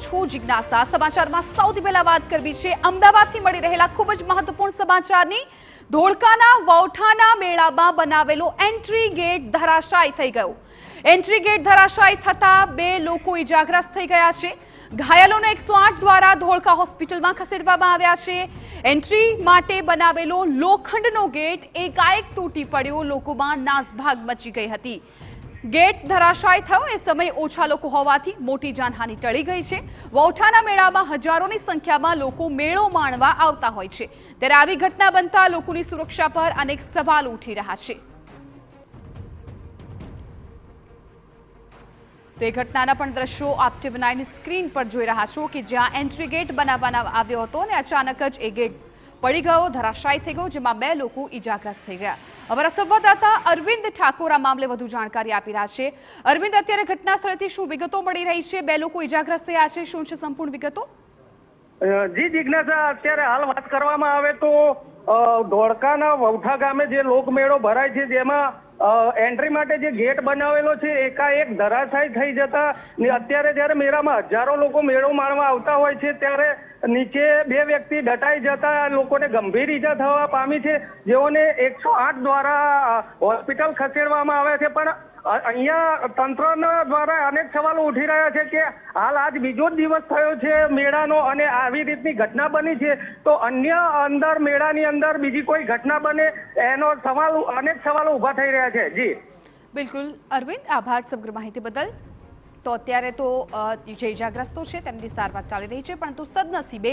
છું જિજ્ઞાસા। સમાચારમાં સૌથી પહેલા વાત કરવી છે અમદાવાદથી મળી રહેલા ખૂબ જ મહત્વપૂર્ણ સમાચારની। ધોળકાના વૌઠાના મેળામાં બનાવેલો એન્ટ્રી ગેટ ધરાશાયી થઈ ગયો। એન્ટ્રી ગેટ ધરાશાયી થતા 2 લોકો ઇજાગ્રસ્ત થઈ ગયા છે। ઘાયલોને 108 દ્વારા ધોળકા હોસ્પિટલમાં ખસેડવામાં આવ્યા છે। એન્ટ્રી માટે બનાવેલો લોખંડનો ગેટ એકાએક તૂટી પડ્યો, લોકોમાં નાસભાગ મચી ગઈ હતી। ગેટ ધરાશાયી થયો એ સમયે ઓછા લોકો હોવાથી મોટી જાનહાનિ ટળી ગઈ છે। વૌઠાના મેળામાં હજારોની સંખ્યામાં લોકો મેળો માણવા આવતા હોય છે, ત્યારે આવી ઘટના બનતા લોકોની સુરક્ષા પર અનેક સવાલ ઉઠી રહ્યા છે। તો એ ઘટનાના પણ દ્રશ્યો આપ TV9 સ્ક્રીન પર જોઈ રહ્યા છો કે જ્યાં એન્ટ્રી ગેટ બનાવવામાં આવ્યો હતો અને અચાનક જ એ ગેટ પડી ગયો, ધરાશાયી થઈ ગયો, જેમાં 2 લોકો ઇજાગ્રસ્ત થઈ ગયા। અમારા સંવાદદાતા અરવિંદ ઠાકોર આ મામલે વધુ જાણકારી આપી રહ્યા છે। અરવિંદ, અત્યારે ઘટના સ્થળેથી શું વિગતો મળી રહી છે? 2 લોકો ઇજાગ્રસ્ત થયા છે, શું છે સંપૂર્ણ વિગતો? જી જિજ્ઞાસા, અત્યારે હાલ વાત કરવામાં આવે તો ધોળકાના વૌઠા ગામે જે લોકમેળો ભરાય છે જેમાં એન્ટ્રી માટે જે ગેટ બનાવેલો છે એકાએક ધરાશાયી થઈ જતા અત્યારે જ્યારે મેળામાં હજારો લોકો મેળો માણવા આવતા હોય છે ત્યારે નીચે 2 વ્યક્તિ દટાઈ જતા લોકોને ગંભીર ઈજા થવા પામી છે, જેઓને 108 દ્વારા હોસ્પિટલ ખસેડવામાં આવ્યા છે। પણ અહીંયા તંત્ર દ્વારા અનેક સવાલો ઉઠી રહ્યા છે કે હાલ આજ બીજો જ દિવસ થયો છે મેળાનો અને આવી રીતની ઘટના બની છે, તો અન્ય અંદર મેળાની અંદર બીજી કોઈ ઘટના બને એનો અનેક સવાલો ઉભા થઈ રહ્યા છે। જી બિલકુલ અરવિંદ, આભાર સમગ્ર માહિતી બદલ। તો અત્યારે તો જે ઇજાગ્રસ્તો છે તેમની સારવાર ચાલી રહી છે, પરંતુ સદનસીબે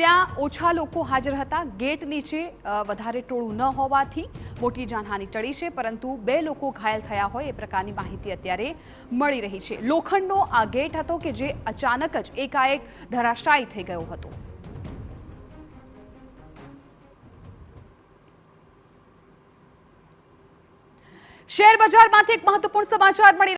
ત્યાં ઓછા લોકો હાજર હતા, ગેટ નીચે વધારે ટોળું ન હોવાથી મોટી જાનહાનિ ટળી છે, પરંતુ 2 લોકો ઘાયલ થયા હોય એ પ્રકારની માહિતી અત્યારે મળી રહી છે। લોખંડનો આ ગેટ હતો કે જે અચાનક જ એકાએક ધરાશાયી થઈ ગયો હતો। શેર બજારમાંથી એક મહત્વપૂર્ણ સમાચાર મળી